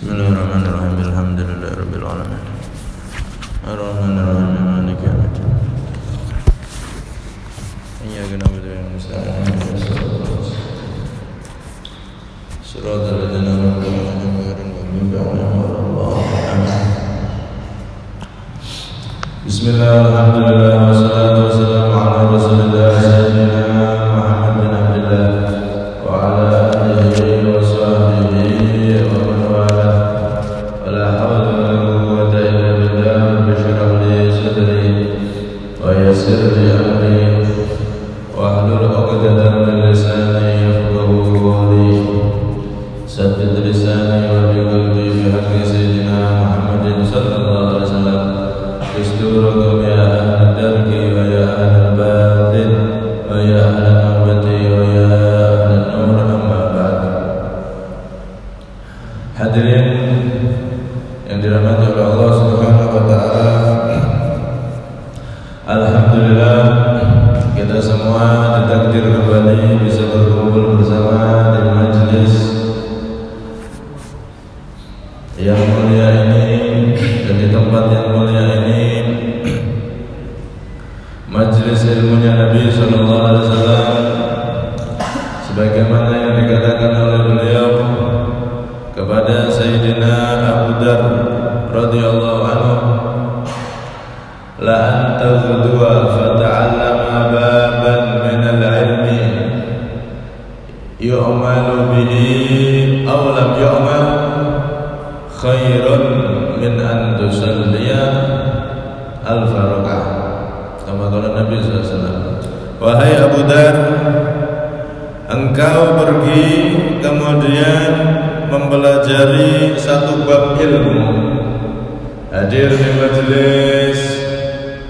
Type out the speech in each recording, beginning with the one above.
Bismillahirrahmanirrahim. Alhamdulillahirabbil alamin. Arrahmanirrahim. Maliki yaumiddin. Iyyaka na'budu wa iyyaka nasta'in. Shiratal ladzina an'amta 'alaihim ghairil maghdubi 'alaihim waladdallin. Bismillah, alhamdulillah, wassalatu wassalamu ala rasulillah sayyidina Muhammad bin Abdillah wa ala alihi wa sahbihi wa man wala. Wala hawla wala quwwata illa billah. Rabbi shrah li sadri wa yassir li amri wahlul 'uqdatam min lisani yafqahu qawli. Saddid lisani wa bi qalbi bi haqqi sayyidina Muhammadin sallallahu alaihi wasallam. Isturakum ya ahli darki wa ya ahli batin wa ya ahli nabati wa ya ahli nur, amma ba'd. Hadirin yang dirahmati oleh Allah Subhanahu wa taala, alhamdulillah kita semua ditakdir kembali bisa berkumpul bersama di majelis yang mulia ini dan di tempat yang mulia ini, majelis ilmunya Nabi sallallahu alaihi wasallam, sebagaimana yang dikatakan oleh beliau kepada Sayyidina Abu Dar radhiyallahu anhu, la anta ghudwa fata'allama baban min al-ilmi yu'malu bihi aw lam yu'mal khairun min an tusalliya al-farakah, kama qala Nabi sallallahu alaihi wasallam. Wahai Abu Dar, engkau pergi kemudian mempelajari satu bab ilmu, hadir di majelis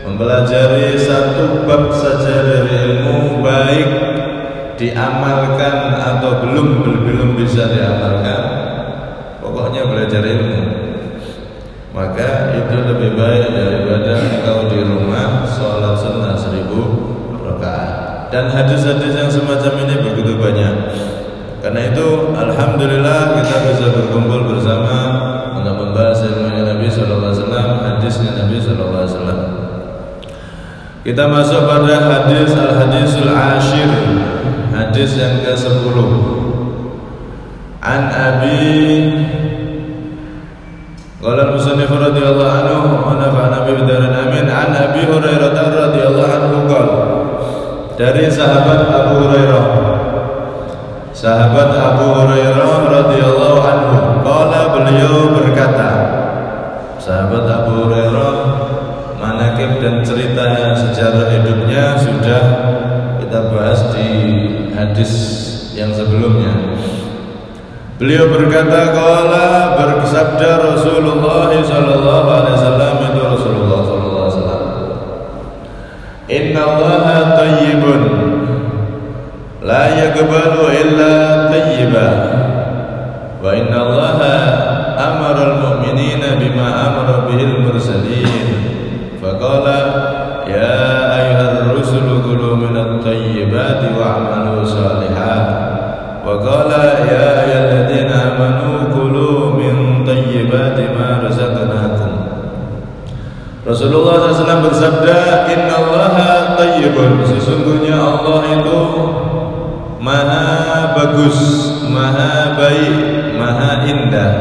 mempelajari satu bab saja dari ilmu, baik diamalkan atau belum bisa diamalkan, pokoknya belajar ilmu, maka itu lebih baik daripada engkau di rumah sholat sunnah 1000 rakaat. Dan hadis-hadis yang semacam ini begitu banyak. Karena itu alhamdulillah kita bisa berkumpul bersama untuk membahas ilmu Nabi sallallahu alaihi wasallam, hadisnya Nabi sallallahu alaihi wasallam. Kita masuk pada hadis al-hadisul ashir, hadis yang ke-10. An Abi qala al-musannif radhiyallahu anhu wa nafa'ana bi bidarin amin. An Abi Hurairah radhiyallahu anhu qala, dari sahabat Abu Hurairah, sahabat Abu Hurairah radhiyallahu anhu, qala, beliau berkata, sahabat Abu Hurairah, manaqib dan cerita sejarah hidupnya sudah kita bahas di hadis yang sebelumnya. Beliau berkata, qala, bersabda Rasulullah sallallahu alaihi wasallam, itu Rasulullah sallallahu alaihi wasallam, innallaha thayyibun la yaqbalu illa thayyiba wa innallaha amara al-mu'minina bima amara bihil mursalin faqala ya ayyuhar rusulu kulu minat thayyibati wa'malu shalihan wa qala ya ayyuhalladzina amanu kulu min thayyibati ma razaqnakum. Rasulullah SAW bersabda, innallaha thayyibun, sesungguhnya Allah itu maha bagus, maha baik, maha indah.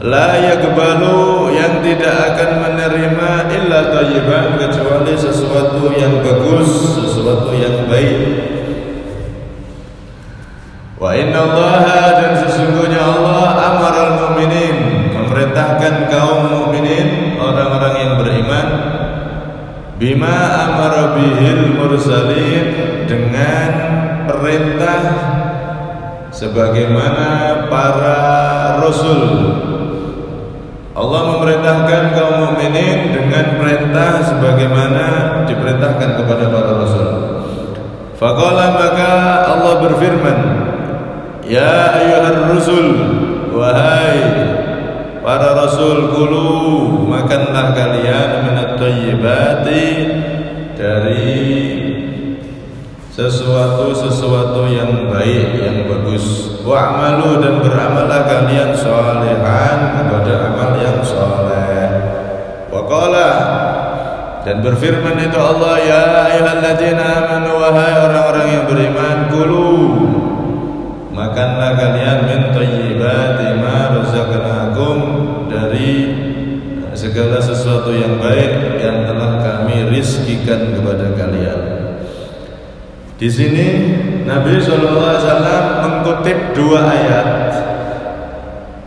La yaqbalu, yang tidak akan menerima, illa thayyiban, kecuali sesuatu yang bagus, sesuatu yang baik. Wa innallaha, dan sesungguhnya Allah, amaral mu'minin, memerintahkan kaum mukminin, orang-orang yang beriman, bima amara bihil mursalin, dengan perintah sebagaimana para rasul. Allah memerintahkan kaum mukminin dengan perintah sebagaimana diperintahkan kepada para rasul. Faqala, maka Allah berfirman, ya ayyuhar rusul, wahai para rasul, kulu, makanlah kalian minat thayyibati, dari sesuatu yang baik, yang bagus. Wa'malu, dan beramallah kalian Dan berfirman itu Allah, ya ayyuhalladzina amanu, wahai orang-orang yang beriman, kulu, makanlah kalian min thayyibati ma razaqnakum, dari segala sesuatu yang baik yang telah kami rizkikan kepada kalian. Di sini Nabi SAW mengutip dua ayat.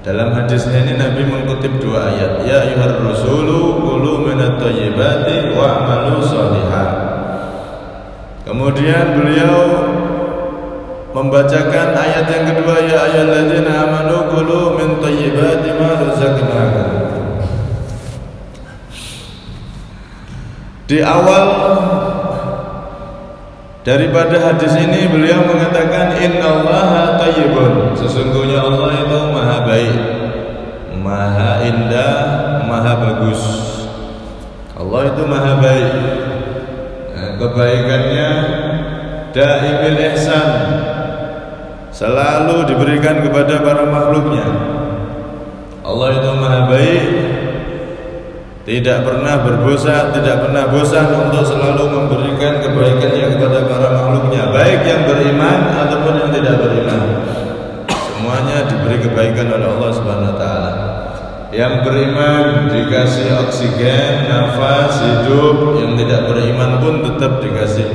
Dalam hadisnya ini Nabi mengutip dua ayat. Ya ayyuhar rasulu kulu minat thayyibati wa'malu sholihan. Kemudian beliau membacakan ayat yang kedua, ya ayyuhalladzina amanu kulu min thayyibati ma razaqnakum. Di awal daripada hadis ini beliau mengatakan innallaha thayyibun, sesungguhnya Allah itu maha baik, maha indah, maha bagus. Allah itu maha baik. Kebaikannya daimil ihsan, selalu diberikan kepada para makhluknya. Allah itu maha baik, tidak pernah berbosan, tidak pernah bosan untuk selalu memberikan kebaikannya kepada para makhluknya, baik yang beriman ataupun yang tidak beriman. Semuanya diberi kebaikan oleh Allah Subhanahu wa taala. Yang beriman dikasih oksigen, nafas, hidup. Yang tidak beriman pun tetap dikasih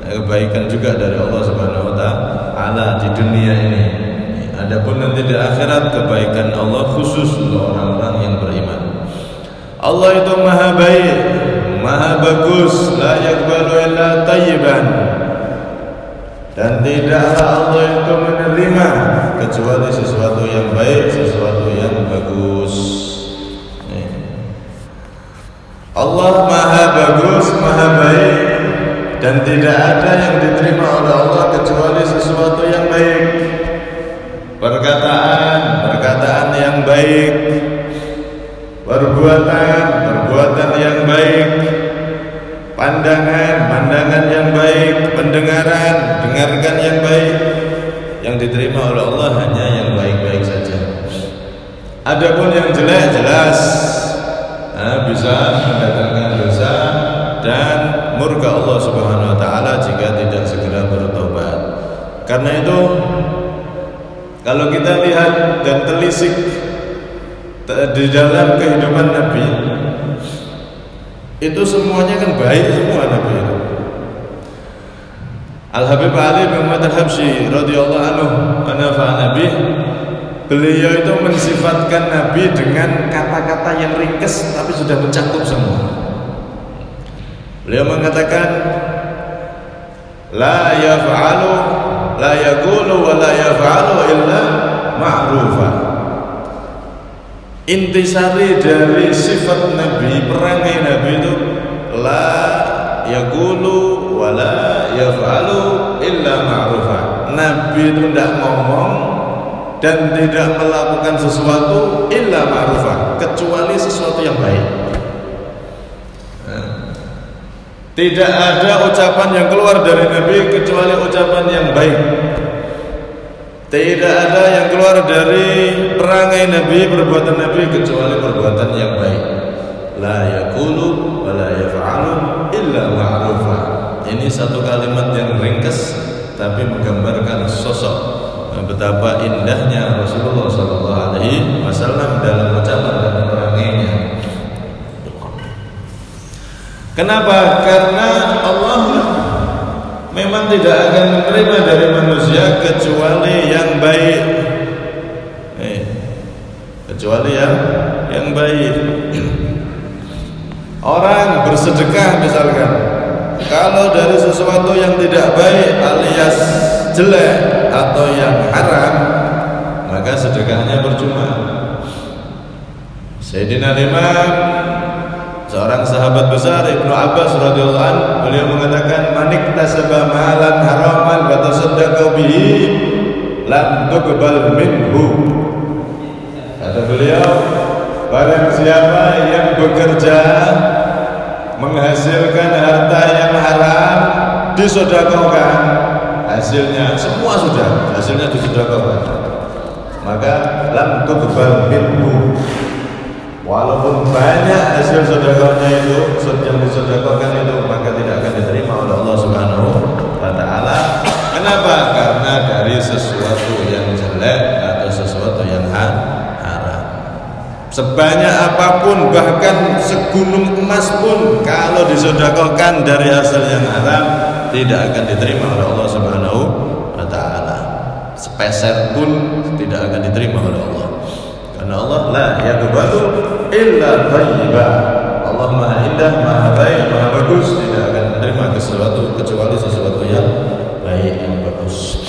kebaikan juga dari Allah Subhanahu wa taala di dunia ini. Adapun nanti di akhirat, kebaikan Allah khusus untuk orang-orang yang beriman. Allah itu maha baik, maha bagus, la yaqbalu illa thayyiban, dan tidaklah Allah itu menerima kecuali sesuatu yang baik, sesuatu yang bagus. Allah maha bagus, maha baik, dan tidak ada yang diterima oleh Allah kecuali sesuatu yang baik. Perkataan yang baik, perbuatan yang baik, pandangan yang baik, pendengaran yang baik. Yang diterima oleh Allah hanya yang baik-baik saja. Adapun yang jelek jelas bisa mendatangkan dosa dan murka Allah Subhanahu wa taala jika tidak segera bertobat. Karena itu kalau kita lihat dan telisik di dalam kehidupan Nabi, itu semuanya kan baik semua Nabi itu. Al-Habib Ali bin Muhammad Al-Habsyi radhiyallahu anhu Nabi, beliau itu mensifatkan Nabi dengan kata-kata yang ringkas tapi sudah mencakup semua. Beliau mengatakan la yaf'alu, la yaqulu wa la yaf'alu illa ma'rufa. Intisari dari sifat Nabi, perangai Nabi itu la yaqulu wa la yaf'alu illa ma'rufa. Nabi itu tidak ngomong dan tidak melakukan sesuatu illa ma'rufa, kecuali sesuatu yang baik. Tidak ada ucapan yang keluar dari Nabi kecuali ucapan yang baik. Tidak ada yang keluar dari perangai Nabi, perbuatan Nabi kecuali perbuatan yang baik. La yaqulu wa la yaf'alu illa ma'rufa. Ini satu kalimat yang ringkas tapi menggambarkan sosok betapa indahnya Rasulullah SAW dalam ucapan dan perangainya. Kenapa? Karena Allah memang tidak akan menerima dari manusia kecuali yang baik, kecuali yang baik. Orang bersedekah misalkan, kalau dari sesuatu yang tidak baik alias jelek atau yang haram, maka sedekahnya percuma. Sayyidina Imam, seorang sahabat besar Ibnu Abbas radhiyallahu anhu, beliau mengatakan manik tasaba malan haraman wa tasaddaqa bihi lam tuqbal minhu. Kata beliau, barang siapa yang bekerja menghasilkan harta yang haram disedekahkan, hasilnya semua sudah, hasilnya disedekahkan, maka lam tuqbal minhu. Walaupun banyak hasil sedekahnya itu yang disedekahkan jelek atau sesuatu yang haram. Sebanyak apapun, bahkan segunung emas pun, kalau disedekahkan dari hasil yang haram, tidak akan diterima oleh Allah Subhanahu wa Ta'ala. Sepeser pun tidak akan diterima oleh Allah, karena Allah la yaqbalu illa thayyiban. Allah maha indah, maha baik, maha bagus, tidak akan menerima sesuatu kecuali sesuatu yang baik, yang bagus.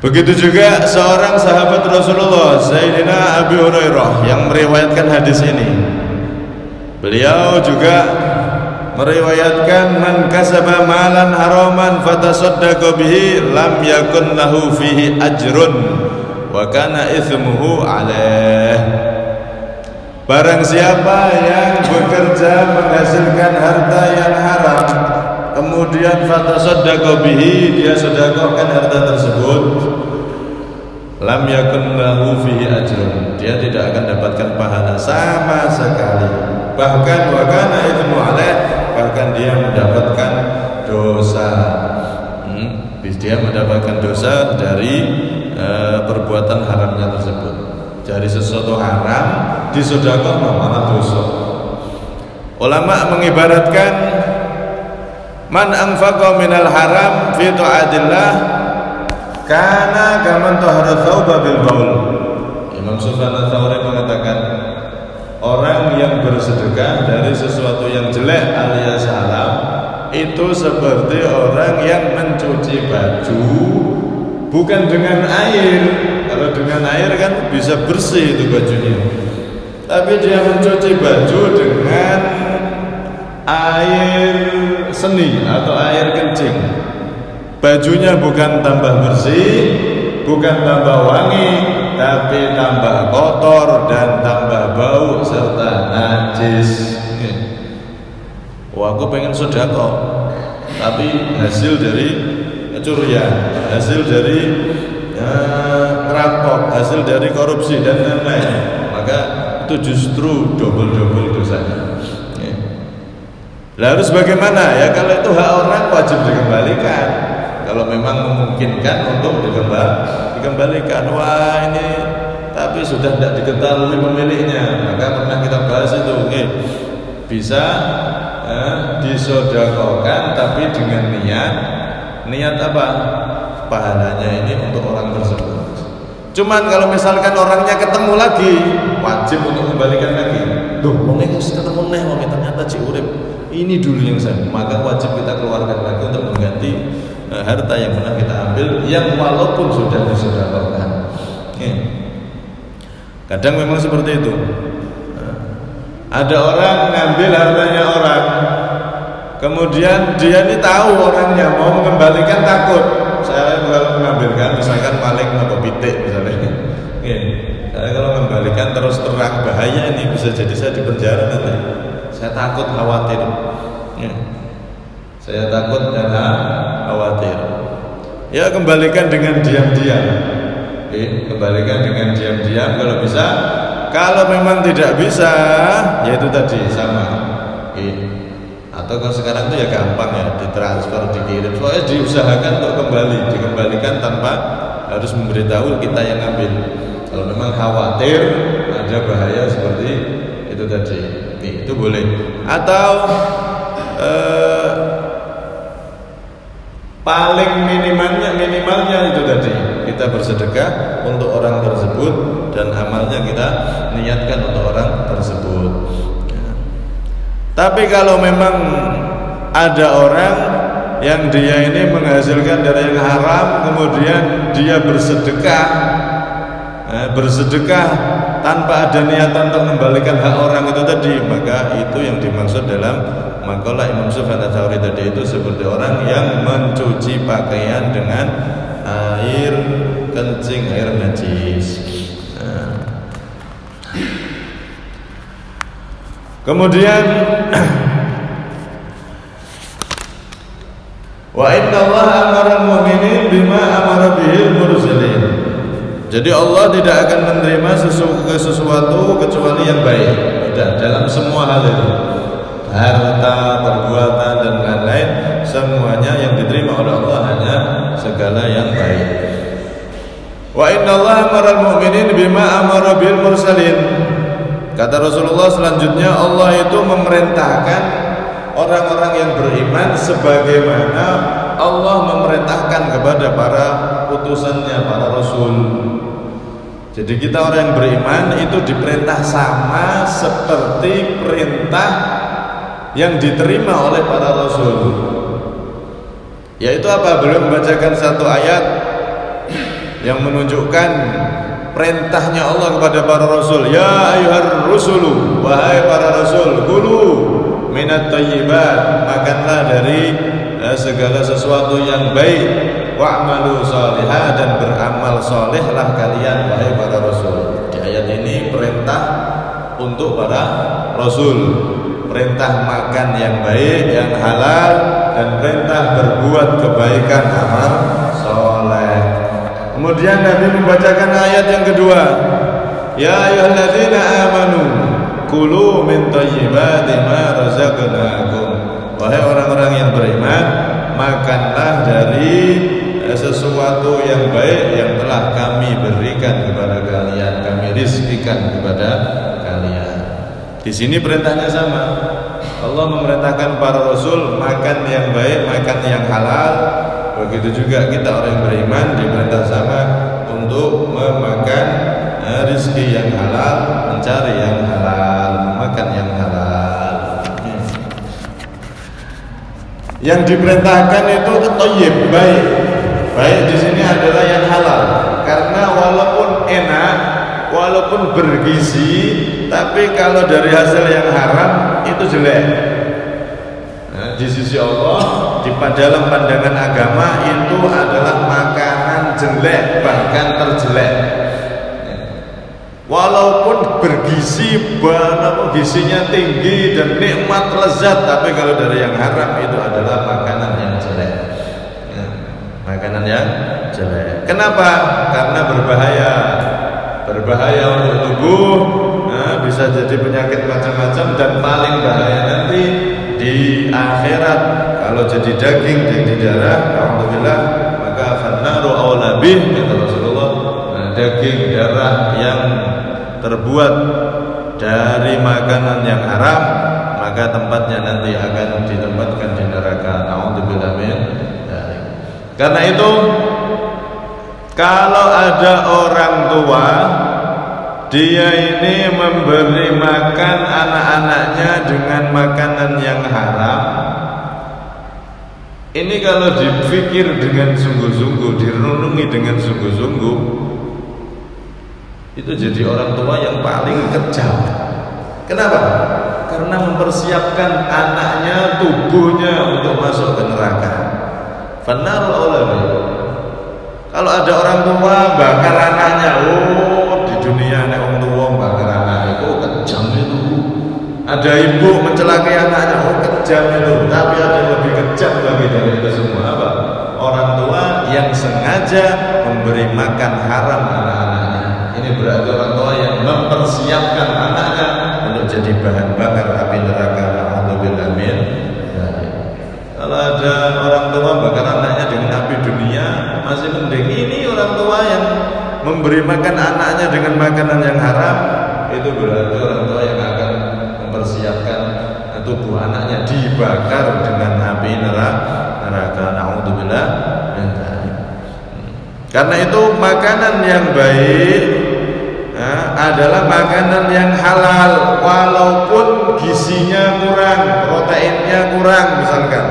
Begitu juga seorang sahabat Rasulullah, Sayyidina Abi Hurairah, yang meriwayatkan hadis ini. Beliau juga meriwayatkan, man kasaba malan haraman fatasaddaqa bihi lam yakun lahu fihi ajrun wa kana itsmuhu alaih. Barang siapa yang bekerja menghasilkan harta yang haram, kemudian fatasaddaqa bihi, dia sedekahkan harta tersebut, lam yakun lahu fihi ajrun, dia tidak akan dapatkan pahala sama sekali. Bahkan wa kana itsmu alaih, bahkan dia mendapatkan dosa. Dia mendapatkan dosa dari perbuatan haramnya tersebut. Dari sesuatu haram disedekah malah dosa. Ulama mengibaratkan, man anfaqa minal haram fi ta'atillah kana kaman tahara thawba bil baul. Imam Sufyan Ats-Tsauri mengatakan, orang yang bersedekah dari sesuatu yang jelek alias haram itu seperti orang yang mencuci baju bukan dengan air. Kalau dengan air kan bisa bersih itu bajunya, tapi dia mencuci baju dengan air seni atau air kencing. Bajunya bukan tambah bersih, bukan tambah wangi, tapi tambah kotor dan tambah bau serta najis. Wah, aku pengen sedekah, tapi hasil dari kecurian, hasil dari ngerampok, hasil dari korupsi dan lain-lain, maka itu justru double dosanya. Harus bagaimana ya? Kalau itu hak orang wajib dikembalikan. Kalau memang memungkinkan untuk dikembalikan. Wah, ini tapi sudah tidak diketahui pemiliknya, maka pernah kita bahas itu, bisa disedekahkan tapi dengan niat apa? Pahalanya ini untuk orang tersebut. Cuman kalau misalkan orangnya ketemu lagi, wajib untuk kembalikan lagi. Duh, wong iki ketemu neh, wong ternyata cik urip. Ini dulu yang saya, maka wajib kita keluarkan lagi untuk mengganti harta yang pernah kita ambil, yang walaupun sudah disedekahkan. Kadang memang seperti itu. Ada orang ngambil hartanya orang, kemudian dia ini tahu orangnya mau mengembalikan, takut. Saya kalau mengambilkan, misalkan maling atau pitik misalnya, saya kalau mengembalikan terus terang bahaya, ini bisa jadi saya di penjara nanti. Saya takut, khawatir. Saya takut dan khawatir. Ya, kembalikan dengan diam-diam. Kembalikan dengan diam-diam kalau bisa. Kalau memang tidak bisa, yaitu tadi sama. Atau kalau sekarang itu ya gampang ya, ditransfer, dikirim. Soalnya diusahakan untuk dikembalikan tanpa harus memberitahu kita yang ngambil. Kalau memang khawatir ada bahaya seperti itu tadi, itu boleh. Atau paling minimalnya itu tadi, kita bersedekah untuk orang tersebut dan amalnya kita niatkan untuk orang tersebut. Tapi kalau memang ada orang yang dia ini menghasilkan dari yang haram, kemudian dia bersedekah tanpa ada niatan untuk mengembalikan hak orang itu tadi, maka itu yang dimaksud dalam makalah Imam Sufyan Ats-Tsauri tadi, itu seperti orang yang mencuci pakaian dengan air kencing, air najis. Kemudian wa inna Allah amara al-mu'minin bima amara bihil mursalin. Jadi Allah tidak akan menerima sesuatu kecuali yang baik. Tidak, dalam semua hal itu, harta, perbuatan dan lain-lain, semuanya yang diterima oleh Allah hanya segala yang baik. Wa innallaha amaral mu'minin bima amara bil mursalin. Kata Rasulullah selanjutnya, Allah itu memerintahkan orang-orang yang beriman sebagaimana Allah memerintahkan kepada para utusannya, para rasul. Jadi kita orang yang beriman itu diperintah sama seperti perintah yang diterima oleh para rasul. Yaitu apa? Beliau membacakan satu ayat yang menunjukkan perintahnya Allah kepada para rasul. Ya ayyuhar rusulu, wahai para rasul, kulu minat thayyibat, makanlah dari segala sesuatu yang baik, wa'malu sholihah, dan beramal solehlah kalian wahai para rasul. Di ayat ini perintah untuk para rasul, perintah makan yang baik, yang halal, dan perintah berbuat kebaikan, amal soleh. Kemudian Nabi membacakan ayat yang kedua, ya ayyuhalladzina amanu kulu min thayyibati ma razaqnakum. Wahai orang-orang yang beriman, makanlah dari sesuatu yang baik yang telah kami berikan kepada kalian, kami rizkikan kepada kalian. Di sini perintahnya sama. Allah memerintahkan para rasul makan yang baik, makan yang halal. Begitu juga kita orang yang beriman diperintah sama untuk memakan rizki yang halal, mencari yang halal, makan yang halal. Yang diperintahkan itu thayyib, baik. Baik di sini adalah yang halal. Karena walaupun enak, walaupun bergizi, tapi kalau dari hasil yang haram itu jelek. Nah, di sisi Allah, di dalam pandangan agama itu adalah makanan jelek, bahkan terjelek. Walaupun bergizi, walaupun gizinya tinggi dan nikmat lezat, tapi kalau dari yang haram itu adalah makanan yang jelek. Makanan yang jelek. Kenapa? Karena berbahaya. Berbahaya untuk tubuh, bisa jadi penyakit macam-macam, dan paling bahaya nanti di akhirat kalau jadi daging, jadi darah, alhamdulillah, maka fannaru aula bih, kata Rasulullah. Daging, darah yang terbuat dari makanan yang haram, maka tempatnya nanti akan ditempatkan di neraka. Alhamdulillah. Karena itu, kalau ada orang tua dia ini memberi makan anak-anaknya dengan makanan yang haram, ini kalau dipikir dengan sungguh-sungguh, direnungi dengan sungguh-sungguh, itu jadi orang tua yang paling kejam. Kenapa? Karena mempersiapkan anaknya, tubuhnya untuk masuk ke neraka. Fannaru aula bih. Kalau ada orang tua bakar anaknya, di dunia nek wong tua bakar anak itu kejam itu. Ada ibu mencelakai anaknya, kejam itu. Tapi ada yang lebih kejam lagi dari itu semua, apa? Orang tua yang sengaja memberi makan haram anak-anaknya. Ini berarti orang tua yang mempersiapkan anaknya untuk jadi bahan bakar api neraka. Alhamdulillah. Kalau ada orang tua bakar anaknya dengan api dunia masih mending. Ini orang tua yang memberi makan anaknya dengan makanan yang haram, itu berarti orang tua yang akan mempersiapkan tubuh anaknya dibakar dengan api neraka. Alhamdulillah. Karena itu makanan yang baik adalah makanan yang halal, walaupun gizinya kurang, proteinnya kurang misalkan.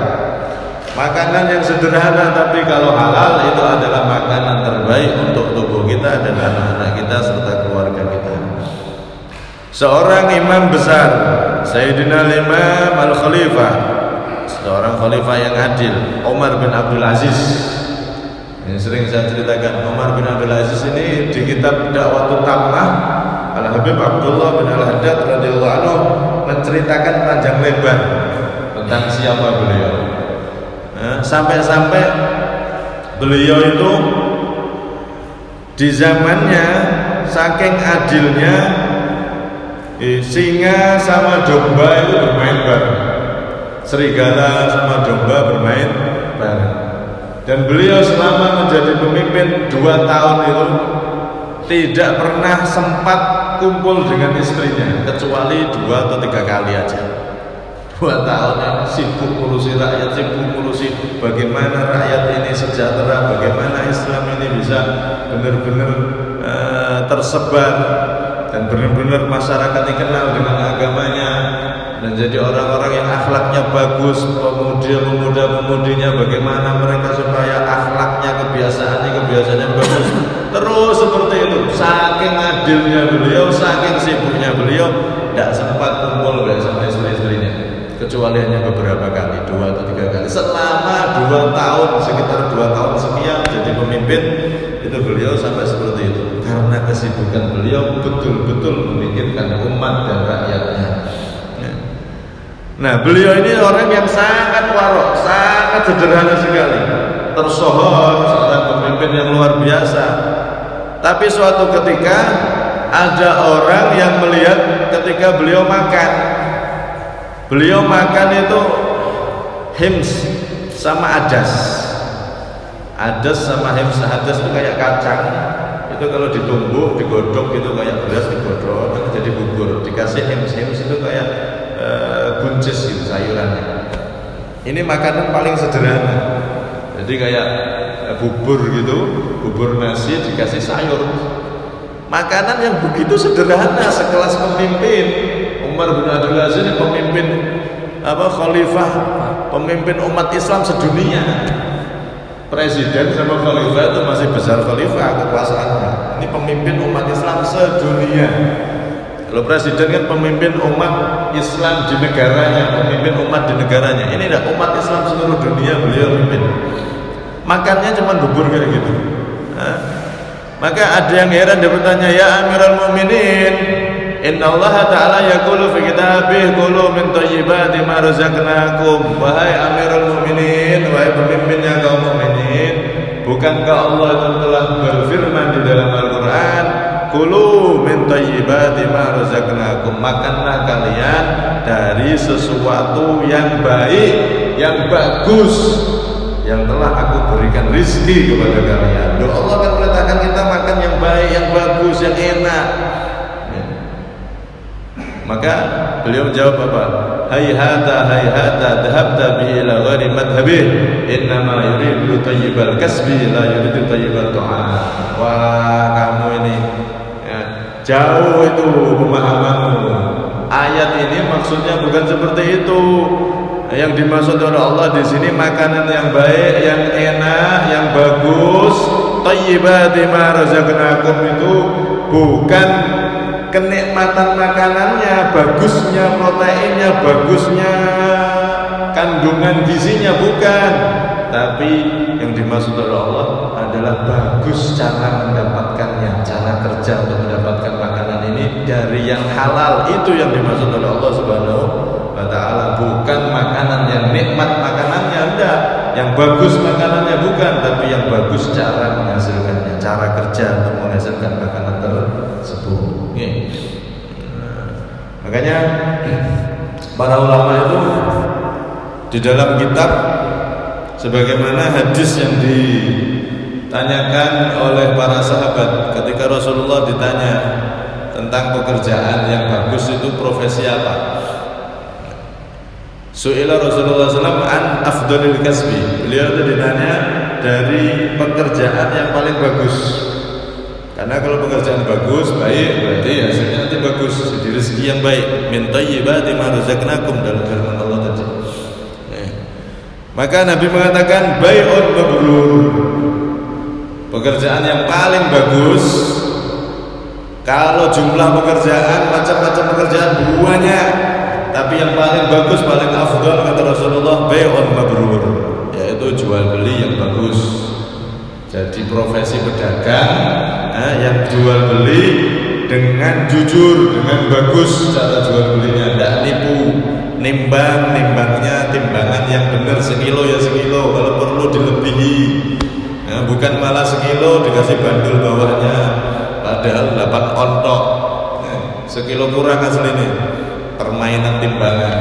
Makanan yang sederhana tapi kalau halal itu adalah makanan terbaik untuk tubuh kita dan anak-anak kita serta keluarga kita. Seorang imam besar, Sayyidina Imam Al-Khalifah, seorang khalifah yang adil, Umar bin Abdul Aziz. Ini sering saya ceritakan. Umar bin Abdul Aziz ini di kitab Da'watut Tammah, Al-Habib Abdullah bin Al-Haddad radhiyallahu anhu menceritakan panjang lebar tentang siapa beliau. Sampai-sampai beliau itu di zamannya saking adilnya, singa sama domba itu bermain bareng, serigala sama domba bermain bareng. Dan beliau selama menjadi pemimpin 2 tahun itu tidak pernah sempat kumpul dengan istrinya kecuali 2 atau 3 kali aja. 2 tahun ini sibuk ngurusi rakyat, sibuk ngurusi bagaimana rakyat ini sejahtera, bagaimana Islam ini bisa benar-benar tersebar dan benar-benar masyarakat ini kenal dengan agamanya dan jadi orang-orang yang akhlaknya bagus, pemuda-pemudinya bagaimana mereka supaya akhlaknya, kebiasaannya bagus. Terus seperti itu, saking adilnya beliau, saking sibuknya beliau, tidak sempat kumpul sama istri-istrinya kecuali hanya beberapa kali, 2 atau 3 kali selama 2 tahun, sekitar 2 tahun sekian jadi pemimpin. Itu beliau sampai seperti itu karena kesibukan beliau betul-betul memikirkan umat dan rakyatnya. Nah, beliau ini orang yang sangat warok, sangat sederhana sekali, tersohor seorang pemimpin yang luar biasa. Tapi suatu ketika ada orang yang melihat ketika beliau makan itu hims sama adas. Adas sama hims, adas itu kayak kacang, itu kalau ditumbuk, digodok gitu kayak beras digodok jadi bubur. Dikasih hims itu kayak buncis gitu sayurannya. Ini makanan paling sederhana. Jadi kayak bubur gitu, bubur nasi dikasih sayur. Makanan yang begitu sederhana sekelas pemimpin. Umar bin Abdul Aziz ini pemimpin khalifah, pemimpin umat Islam sedunia. Presiden sama khalifah itu masih besar khalifah kekuasaannya. Ini pemimpin umat Islam sedunia. Kalau presiden kan pemimpin umat Islam di negaranya, pemimpin umat di negaranya. Ini enggak, umat Islam seluruh dunia beliau pimpin. Makannya cuma bubur kayak gitu. Maka ada yang heran, dia bertanya, ya Amirul Mukminin, Inna Allah Ta'ala yaqulu fi kitabih kulu min thayyibati ma razaqnakum. Wahai Amirul Mukminin, wahai pemimpinnya kaum mukminin, bukankah Allah itu telah berfirman di dalam Al-Qur'an, kulu min thayyibati ma razaqnakum, makanlah kalian dari sesuatu yang baik, yang bagus, yang telah aku berikan rizki kepada kalian. Doa Allah akan meletakkan kita makan yang baik, yang bagus, yang enak. Maka beliau menjawab apa? Hayhata dhahabta bihi ila ghairi madhhabih, innama yuridu thayyibal kasbi la yuridu thayyibat ta'am. Wah, kamu ini jauh itu pemahamanmu. Ayat ini maksudnya bukan seperti itu. Yang dimaksud oleh Allah di sini makanan yang baik, yang enak, yang bagus, thayyibati ma razaqnakum, itu bukan kenikmatan makanannya, bagusnya proteinnya, bagusnya kandungan gizinya, bukan. Tapi yang dimaksud oleh Allah adalah bagus cara mendapatkannya, cara kerja untuk mendapatkan makanan ini dari yang halal. Itu yang dimaksud oleh Allah Subhanahu wa Ta'ala, bukan makanan yang nikmat makanannya, enggak, yang bagus makanannya bukan, tapi yang bagus cara menghasilkannya, cara kerja untuk menghasilkan makanan tersebut. Makanya para ulama itu di dalam kitab, sebagaimana hadis yang ditanyakan oleh para sahabat ketika Rasulullah ditanya tentang pekerjaan yang bagus itu profesi apa. Su'ila Rasulullah SAW an afdalil kasbi. Beliau itu ditanya dari pekerjaan yang paling bagus. Karena kalau pekerjaan bagus, baik, berarti hasilnya nanti bagus, jadi rezeki yang baik. Min thayyibati ma razaqnakum, dalam firman Allah tadi. Maka Nabi mengatakan bai'un mabrur. Pekerjaan yang paling bagus, kalau jumlah pekerjaan, macam-macam pekerjaan banyak, tapi yang paling bagus, paling afdal kata Rasulullah, bai'un mabrur, yaitu jual beli yang bagus. Jadi profesi pedagang yang jual beli dengan jujur, dengan bagus cara jual belinya, tidak nipu, nimbangnya timbangan yang benar, sekilo ya sekilo, kalau perlu dilebihi, bukan malah sekilo dikasih bandul bawahnya padahal 8 ontok, sekilo kurang asli ini, permainan timbangan.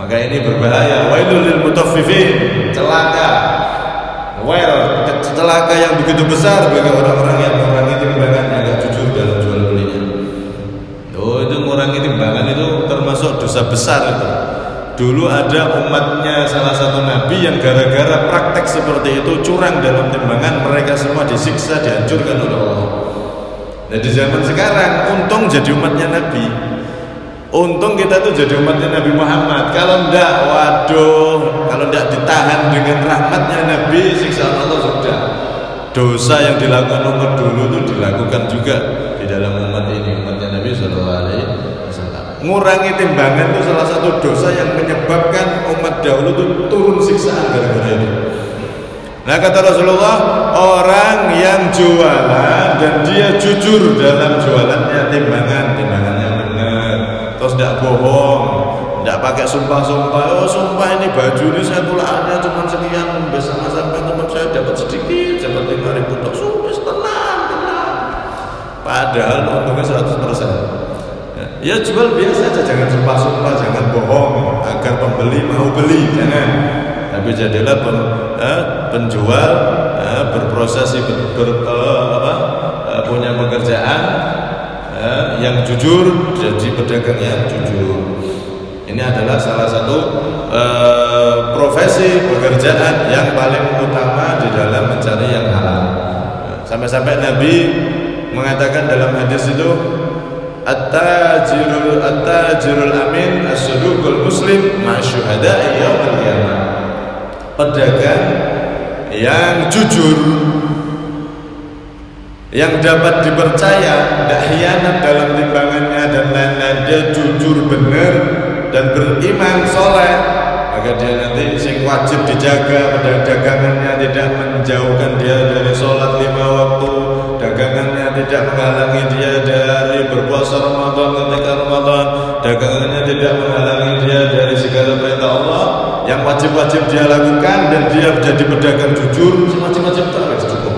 Maka ini berbahaya. Wailul lil mutaffifin, celaka celaka yang begitu besar bagi orang-orang yang mengurangi timbangan, yang gak jujur dalam jual belinya. Oh, itu mengurangi timbangan itu termasuk dosa besar itu. Dulu ada umatnya salah satu nabi yang gara-gara praktek seperti itu, curang dalam timbangan, mereka semua disiksa, dihancurkan oleh Allah. Nah di zaman sekarang untung jadi umatnya nabi, untung kita tuh jadi umatnya Nabi Muhammad. Kalau enggak, waduh, kalau enggak ditahan dengan rahmatnya Nabi, siksa Allah sudah. Dosa yang dilakukan umat dulu itu dilakukan juga di dalam umat ini, umatnya Nabi SAW. Ngurangi timbangan itu salah satu dosa yang menyebabkan umat dahulu itu turun siksaan gara-gara itu. Nah kata Rasulullah, orang yang jualan dan dia jujur dalam jualannya, timbangannya benar, terus tidak bohong, tidak pakai sumpah-sumpah. Oh sumpah ini baju ini saya tulaannya cuma sekian, bersama sampai teman saya dapat sedikit, dapat 5.000 tok, sumpah tenang. Padahal untungnya 100%. Ya jual biasa aja, jangan sumpah-sumpah, jangan bohong agar pembeli mau beli, jangan. Tapi jadilah penjual berproses punya pekerjaan yang jujur, jadi pedagang yang jujur. Ini adalah salah satu profesi pekerjaan yang paling utama di dalam mencari yang halal. Sampai-sampai Nabi mengatakan dalam hadis itu, At-tajirul amin as-suduqul muslim ma'asyuhada'i yaumil qiyamah. Pedagang yang jujur, yang dapat dipercaya, tidak khianat dalam timbangannya dan lain-lain, dia jujur benar dan beriman soleh, maka dia nanti sing wajib dijaga pada dagangannya, tidak menjauhkan dia dari sholat 5 waktu, dagangannya tidak menghalangi dia dari berpuasa Ramadan ketika Ramadan, dagangannya tidak menghalangi dia dari segala perintah Allah yang wajib-wajib dia lakukan, dan dia menjadi pedagang jujur, semacam-macam itu harus cukup.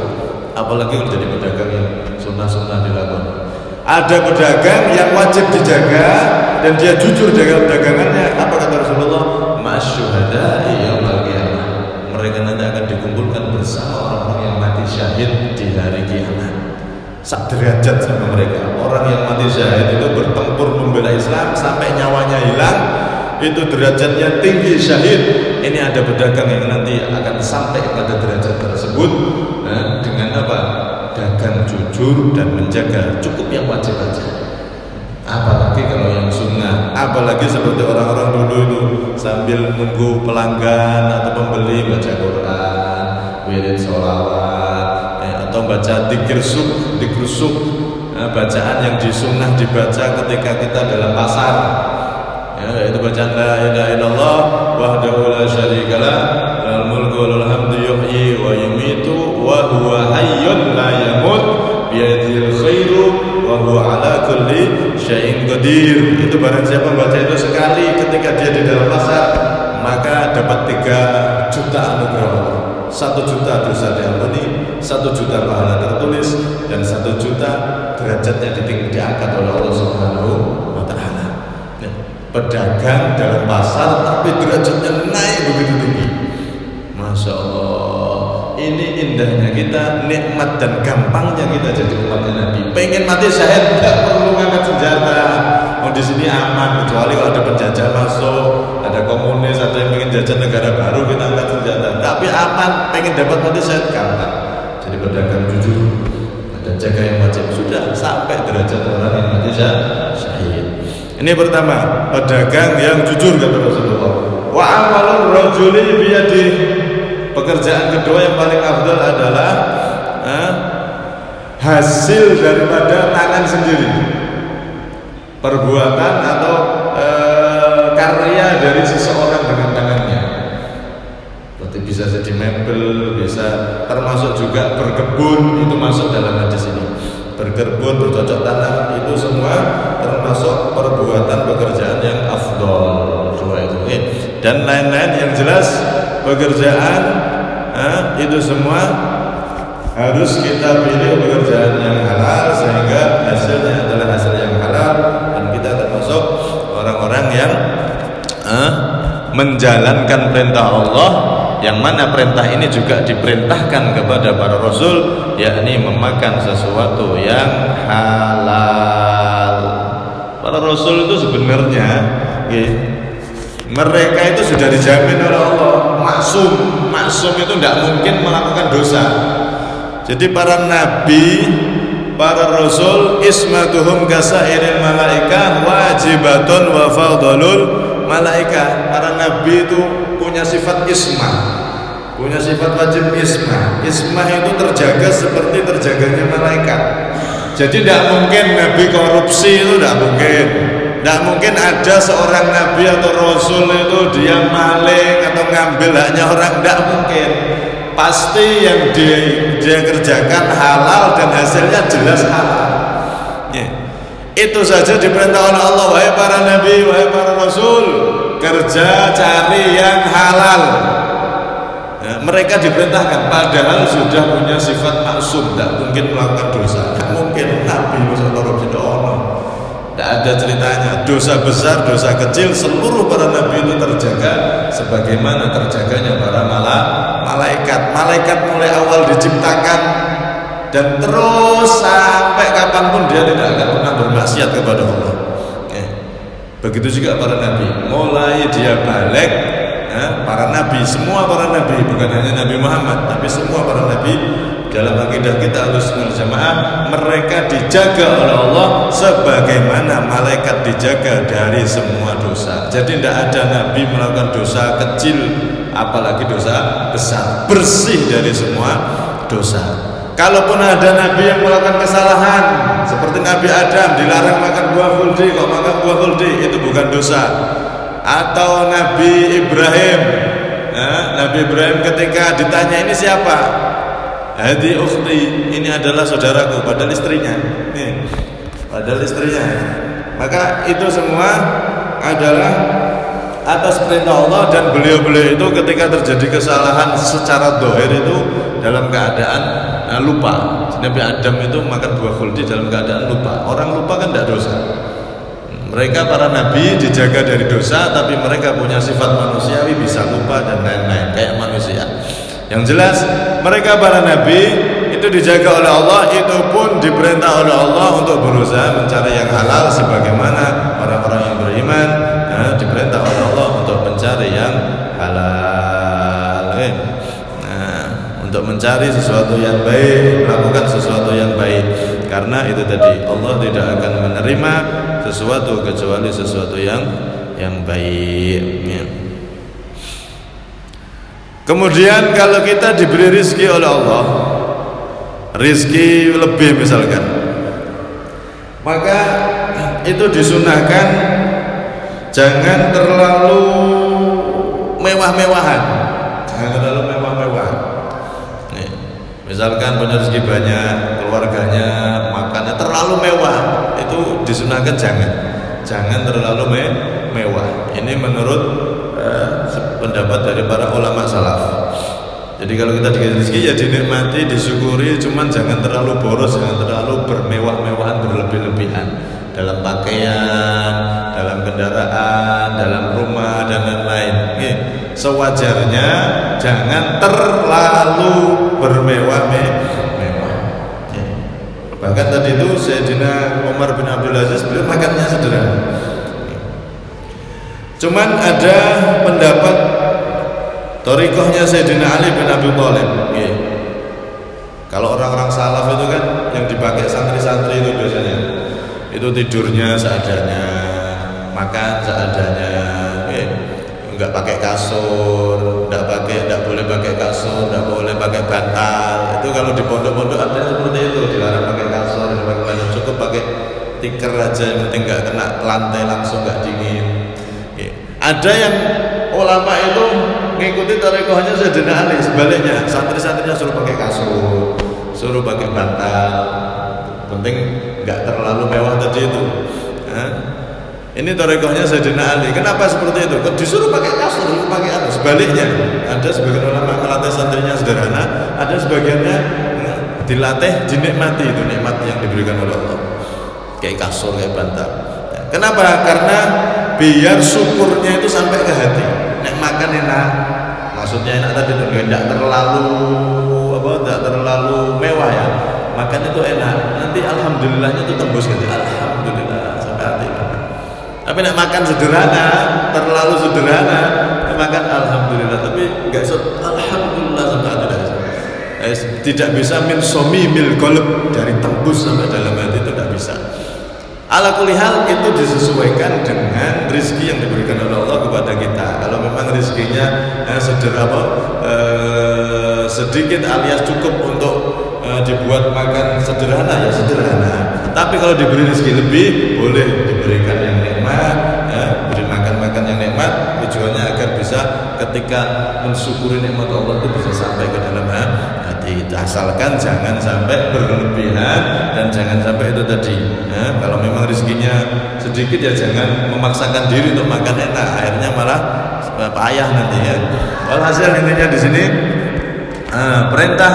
Apalagi kalau jadi pedagang yang sunnah-sunnah dilakukan. Ada pedagang yang wajib dijaga dan dia jujur dalam dagangannya. Apa kata Rasulullah? Masyuhada'i yaumil qiyamah. Mereka nanti akan dikumpulkan bersama orang-orang yang mati syahid di hari kiamat. Sak derajat sama mereka. Orang yang mati syahid itu bertempur membela Islam sampai nyawanya hilang, itu derajatnya tinggi, syahid. Ini ada pedagang yang nanti akan sampai pada derajat tersebut dengan apa? Dagang jujur dan menjaga, cukup yang wajib aja. Apalagi kalau yang sunnah, apalagi seperti orang-orang dulu itu sambil nunggu pelanggan atau pembeli baca Quran, wirid sholawat, atau baca dzikir sub, bacaan yang disunnah dibaca ketika kita dalam pasar. Itu bacaan la ilaha illallah wahdahu la syarikalah lahul mulku wa lahul hamdu yuhyi wa yumitu wa huwa hayyun la yamut biyadihil khairu wa huwa ala kulli syai'in qadir. Itu barang siapa membaca itu sekali ketika dia di dalam pasar, maka dapat 3 juta anugerah Allah. 1 juta dosa diampuni, 1 juta pahala tertulis, dan 1 juta derajatnya diangkat oleh Allah Subhanahu wa ta'ala. Pedagang dalam pasar tapi derajatnya naik begitu tinggi. Masya Allah, ini indahnya kita, nikmat dan gampangnya kita jadi umatnya Nabi. Pengen mati syahid tidak perlu ngangkat senjata. Oh di sini aman, kecuali kalau ada penjajah masuk, ada komunis, ada yang pengen jajah negara baru, kita angkat senjata. Tapi aman, pengen dapat mati syahid gampang. Jadi pedagang jujur dan jaga yang wajib, sudah sampai derajat orang yang mati syahid. Ini pertama, pedagang yang jujur kata Rasulullah. Wa amalur rajuli biyadi. Pekerjaan kedua yang paling afdal adalah hasil daripada tangan sendiri. Perbuatan atau karya dari seseorang dengan tangannya. Berarti bisa jadi mebel, bisa termasuk juga berkebun, itu masuk dalam hadis ini. Berkebun, bercocok tanam, itu semua termasuk perbuatan pekerjaan yang afdol. Dua itu, dan lain-lain yang jelas pekerjaan itu semua harus kita pilih pekerjaan yang halal sehingga hasilnya adalah hasil yang halal, dan kita termasuk orang-orang yang menjalankan perintah Allah yang mana perintah ini juga diperintahkan kepada para rasul, yakni memakan sesuatu yang halal. Para rasul itu sebenarnya mereka itu sudah dijamin oleh Allah maksum itu tidak mungkin melakukan dosa. Jadi para nabi, para rasul, ismatuhum kasairil malaikah wajibatun wa fadlul malaikah. Para nabi itu punya sifat ismah, punya sifat wajib ismah. Ismah itu terjaga seperti terjaganya malaikat. Jadi tidak mungkin nabi korupsi, itu tidak mungkin. Tidak mungkin ada seorang nabi atau rasul itu dia maling atau ngambil haknya orang, tidak mungkin. Pasti yang dia kerjakan halal dan hasilnya jelas halal. Itu saja diperintah oleh Allah, wahai para nabi, wahai para rasul, kerja cari yang halal. Mereka diperintahkan, padahal sudah punya sifat maksum, tidak mungkin melakukan dosa. Tidak mungkin nabi masa korupsi, tidak ada ceritanya. Dosa besar, dosa kecil, seluruh para nabi itu terjaga sebagaimana terjaganya para malaikat. Malaikat mulai awal diciptakan dan terus sampai kapanpun dia tidak akan pernah bermaksiat kepada Allah. Begitu juga para nabi, mulai dia balik, para nabi, semua para nabi, bukan hanya Nabi Muhammad, tapi semua para nabi dalam akidah kita Ahlussunnah Jamaah, mereka dijaga oleh Allah sebagaimana malaikat dijaga dari semua dosa. Jadi tidak ada nabi melakukan dosa kecil apalagi dosa besar, bersih dari semua dosa. Kalaupun ada nabi yang melakukan kesalahan seperti Nabi Adam dilarang makan buah khuldi, kok makan buah khuldi, itu bukan dosa. Atau Nabi Ibrahim, Nabi Ibrahim ketika ditanya ini siapa, hadi ukhti, ini adalah saudaraku, padahal istrinya. Padahal istrinya. Maka itu semua adalah atas perintah Allah, dan beliau-beliau itu ketika terjadi kesalahan secara dohir itu dalam keadaan lupa. Nabi Adam itu makan buah khuldi dalam keadaan lupa. Orang lupa kan tidak dosa. Mereka para nabi dijaga dari dosa, tapi mereka punya sifat manusiawi, bisa lupa dan lain-lain kayak manusia. Yang jelas mereka para nabi itu dijaga oleh Allah, itu pun diperintah oleh Allah untuk berusaha mencari yang halal sebagaimana orang-orang yang beriman diperintah oleh Allah untuk mencari yang halal. Untuk mencari sesuatu yang baik, melakukan sesuatu yang baik, karena itu tadi Allah tidak akan menerima sesuatu kecuali sesuatu yang baik. Kemudian kalau kita diberi rizki oleh Allah, rizki lebih misalkan, maka itu disunahkan jangan terlalu mewah-mewahan, jangan terlalu mewah-mewahan. Misalkan punya rezeki banyak, keluarganya makannya terlalu mewah, itu disunahkan jangan terlalu mewah. Ini menurut pendapat dari para ulama salaf. Jadi kalau kita dikasih rezeki ya dinikmati, disyukuri, cuman jangan terlalu boros, jangan terlalu bermewah-mewahan, berlebih-lebihan dalam pakaian, dalam kendaraan, dalam rumah dan lain-lain. Sewajarnya, jangan terlalu bermewah-mewah. Bahkan tadi itu Sayyidina Umar bin Abdul Aziz beliau makannya sederhana. Cuman ada pendapat thariqahnya Sayyidina Ali bin Abi Thalib. Kalau orang-orang salaf itu kan yang dipakai santri-santri itu biasanya itu tidurnya seadanya, makan seadanya, nggak pakai kasur, nggak boleh pakai kasur, nggak boleh pakai bantal. Itu kalau di pondok-pondok ada seperti itu, dilarang pakai kasur, dilarang pakai bantal, cukup pakai tikar aja, yang penting nggak kena lantai langsung, nggak dingin. Ada yang ulama itu ngikuti thariqahnya Sayyidina Ali, sebaliknya santri-santrinya suruh pakai kasur, suruh pakai bantal, penting nggak terlalu mewah tadi itu. Ini thariqahnya Sayyidina Ali. Kenapa seperti itu? Disuruh pakai kasur, disuruh pakai apa? Sebaliknya, ada sebagian ulama melatih santrinya sederhana, ada sebagiannya dilatih dinikmati, itu nikmat yang diberikan oleh Allah. Kayak kasur, kayak bantal. Kenapa? Karena biar syukurnya itu sampai ke hati. Nek makan enak, maksudnya enak tadi itu tidak terlalu tidak terlalu mewah ya, makan itu enak, nanti alhamdulillahnya itu tembus gitu, alhamdulillah sampai hati. Tapi nak makan sederhana, terlalu sederhana, makan alhamdulillah tapi enggak alhamdulillah sampai hati. Tidak bisa min somi mil golub, dari tembus sampai dalam hati itu tidak bisa. Ala kulli hal itu disesuaikan dengan rezeki yang diberikan oleh Allah kepada kita. Kalau memang rezekinya sedikit alias cukup untuk dibuat makan sederhana ya sederhana. Tapi kalau diberi rezeki lebih, boleh diberikan yang nikmat, ya, beri makan yang nikmat, tujuannya agar bisa ketika mensyukuri nikmat Allah itu bisa sampai ke dalam hati. Asalkan jangan sampai berlebihan dan jangan sampai itu tadi. Ya, kalau memang rezekinya sedikit ya jangan memaksakan diri untuk makan enak, akhirnya malah payah nanti ya. Walhasil intinya di sini perintah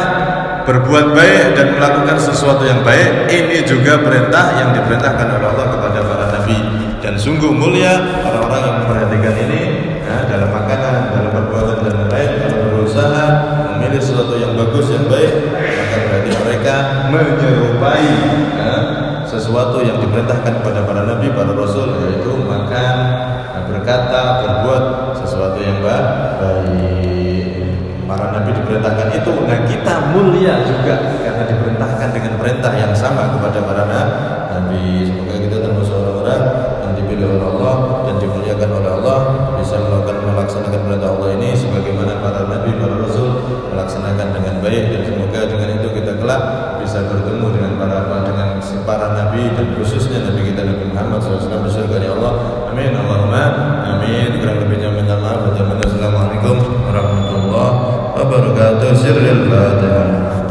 berbuat baik dan melakukan sesuatu yang baik ini juga perintah yang diperintahkan oleh Allah kepada para nabi, dan sungguh mulia orang-orang yang memperhatikan ini dalam makanan, dalam perbuatan dan lain-lain. Kalau berusaha memilih sesuatu yang bagus yang baik, maka berarti mereka menyerupai sesuatu yang diperintahkan kepada para nabi, para rasul, yaitu makan, berkata, berbuat sesuatu yang baik. Para nabi diperintahkan itu, nah kita mulia juga karena diperintahkan dengan perintah yang sama kepada para nabi. Semoga kita termasuk orang-orang yang dipilih oleh Allah dan dimuliakan oleh Allah, bisa melaksanakan perintah Allah ini sebagaimana para nabi, para rasul melaksanakan dengan baik, dan semoga dengan itu kita kelak bisa bertemu dengan para nabi dan khususnya Nabi kita Nabi Muhammad SAW di surga Allah. Amin Allahumma amin. Kurang lebihnya minta maaf. Assalamualaikum warahmatullahi wabarakatuh. Sirril Fatihah.